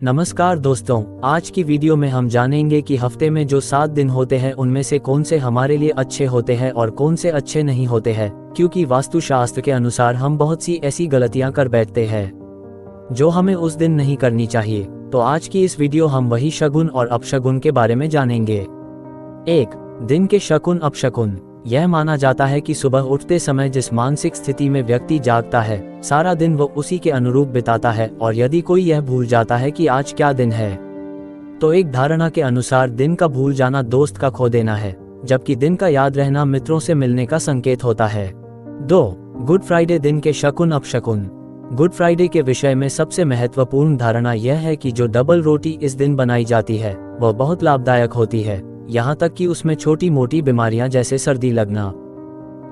नमस्कार दोस्तों, आज की वीडियो में हम जानेंगे कि हफ्ते में जो 7 दिन होते हैं उनमें से कौन से हमारे लिए अच्छे होते हैं और कौन से अच्छे नहीं होते हैं, क्योंकि वास्तुशास्त्र के अनुसार हम बहुत सी ऐसी गलतियां कर बैठते हैं जो हमें उस दिन नहीं करनी चाहिए। तो आज की इस वीडियो हम वही शगुन और अपशगुन के बारे में जानेंगे। 1. दिन के शकुन अपशकुन। यह माना जाता है कि सुबह उठते समय जिस मानसिक स्थिति में व्यक्ति जागता है, सारा दिन वो उसी के अनुरूप बिताता है, और यदि कोई यह भूल जाता है कि आज क्या दिन है, तो एक धारणा के अनुसार दिन का भूल जाना दोस्त का खो देना है, जबकि दिन का याद रहना मित्रों से मिलने का संकेत होता है। 2. गुड फ्राइडे दिन के शकुन अपशकुन। गुड फ्राइडे के विषय में सबसे महत्वपूर्ण धारणा यह है कि जो डबल रोटी इस दिन बनाई जाती है वह बहुत लाभदायक होती है, यहाँ तक कि उसमें छोटी मोटी बीमारियां जैसे सर्दी लगना,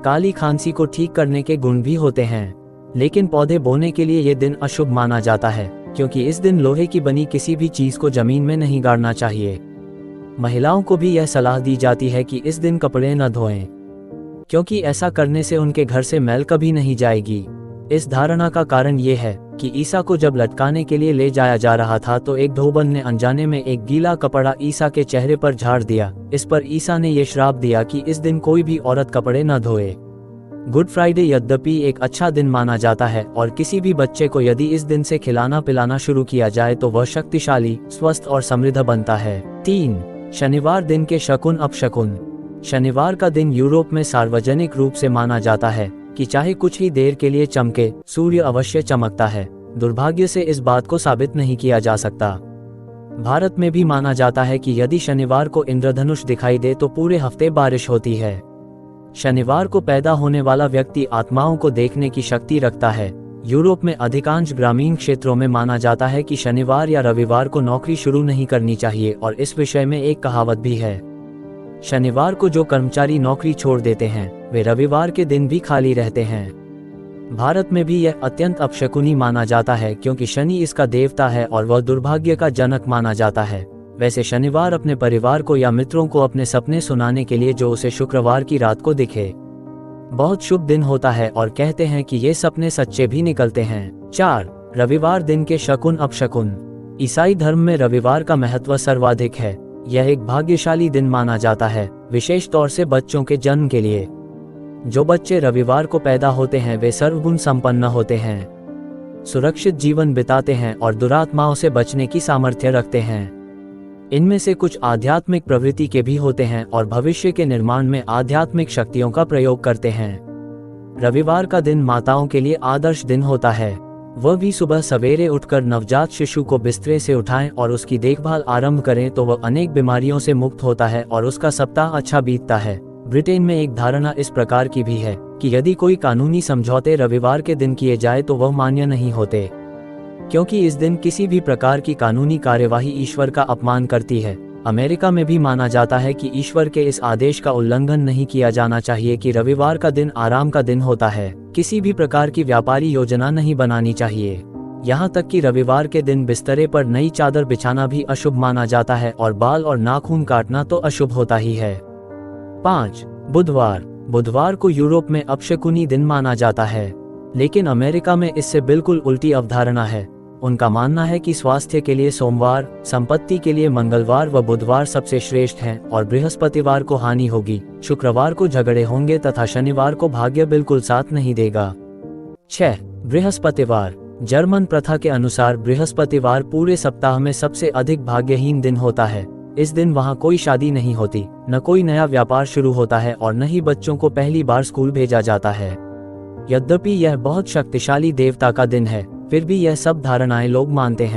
काली खांसी को ठीक करने के गुण भी होते हैं। लेकिन पौधे बोने के लिए ये दिन अशुभ माना जाता है, क्योंकि इस दिन लोहे की बनी किसी भी चीज को जमीन में नहीं गाड़ना चाहिए। महिलाओं को भी यह सलाह दी जाती है कि इस दिन कपड़े न धोएं, क्योंकि ऐसा करने से उनके घर से मैल कभी नहीं जाएगी। इस धारणा का कारण ये है कि ईसा को जब लटकाने के लिए ले जाया जा रहा था तो एक धोबन ने अनजाने में एक गीला कपड़ा ईसा के चेहरे पर झाड़ दिया। इस पर ईसा ने ये श्राप दिया कि इस दिन कोई भी औरत कपड़े न धोए। गुड फ्राइडे यद्यपि एक अच्छा दिन माना जाता है, और किसी भी बच्चे को यदि इस दिन से खिलाना पिलाना शुरू किया जाए तो वह शक्तिशाली, स्वस्थ और समृद्ध बनता है। 3. शनिवार दिन के शकुन अपशकुन। शनिवार का दिन यूरोप में सार्वजनिक रूप से माना जाता है कि चाहे कुछ ही देर के लिए चमके, सूर्य अवश्य चमकता है। दुर्भाग्य से इस बात को साबित नहीं किया जा सकता। भारत में भी माना जाता है कि यदि शनिवार को इंद्रधनुष दिखाई दे तो पूरे हफ्ते बारिश होती है। शनिवार को पैदा होने वाला व्यक्ति आत्माओं को देखने की शक्ति रखता है। यूरोप में अधिकांश ग्रामीण क्षेत्रों में माना जाता है कि शनिवार या रविवार को नौकरी शुरू नहीं करनी चाहिए, और इस विषय में एक कहावत भी है, शनिवार को जो कर्मचारी नौकरी छोड़ देते हैं वे रविवार के दिन भी खाली रहते हैं। भारत में भी यह अत्यंत अपशकुनी माना जाता है, क्योंकि शनि इसका देवता है और वह दुर्भाग्य का जनक माना जाता है। वैसे शनिवार अपने परिवार को या मित्रों को अपने सपने सुनाने के लिए जो उसे शुक्रवार की रात को दिखे, बहुत शुभ दिन होता है, और कहते हैं कि ये सपने सच्चे भी निकलते हैं। 4. रविवार दिन के शकुन अपशकुन। ईसाई धर्म में रविवार का महत्व सर्वाधिक है। यह एक भाग्यशाली दिन माना जाता है, विशेष तौर से बच्चों के जन्म के लिए। जो बच्चे रविवार को पैदा होते हैं वे सर्वगुण संपन्न होते हैं, सुरक्षित जीवन बिताते हैं और दुरात्माओं से बचने की सामर्थ्य रखते हैं। इनमें से कुछ आध्यात्मिक प्रवृत्ति के भी होते हैं और भविष्य के निर्माण में आध्यात्मिक शक्तियों का प्रयोग करते हैं। रविवार का दिन माताओं के लिए आदर्श दिन होता है। वह भी सुबह सवेरे उठकर नवजात शिशु को बिस्तरे से उठाएं और उसकी देखभाल आरंभ करें तो वह अनेक बीमारियों से मुक्त होता है और उसका सप्ताह अच्छा बीतता है। ब्रिटेन में एक धारणा इस प्रकार की भी है कि यदि कोई कानूनी समझौते रविवार के दिन किए जाए तो वह मान्य नहीं होते, क्योंकि इस दिन किसी भी प्रकार की कानूनी कार्यवाही ईश्वर का अपमान करती है। अमेरिका में भी माना जाता है कि ईश्वर के इस आदेश का उल्लंघन नहीं किया जाना चाहिए कि रविवार का दिन आराम का दिन होता है। किसी भी प्रकार की व्यापारी योजना नहीं बनानी चाहिए। यहाँ तक कि रविवार के दिन बिस्तरे पर नई चादर बिछाना भी अशुभ माना जाता है, और बाल और नाखून काटना तो अशुभ होता ही है। 5. बुधवार। बुधवार को यूरोप में अपशकुनी दिन माना जाता है, लेकिन अमेरिका में इससे बिल्कुल उल्टी अवधारणा है। उनका मानना है कि स्वास्थ्य के लिए सोमवार, संपत्ति के लिए मंगलवार व बुधवार सबसे श्रेष्ठ हैं, और बृहस्पतिवार को हानि होगी, शुक्रवार को झगड़े होंगे तथा शनिवार को भाग्य बिल्कुल साथ नहीं देगा। 6. बृहस्पतिवार। जर्मन प्रथा के अनुसार बृहस्पतिवार पूरे सप्ताह में सबसे अधिक भाग्यहीन दिन होता है। इस दिन वहाँ कोई शादी नहीं होती, न कोई नया व्यापार शुरू होता है और न ही बच्चों को पहली बार स्कूल भेजा जाता है। यद्यपि यह बहुत शक्तिशाली देवता का दिन है, फिर भी यह सब धारणाएं लोग मानते हैं।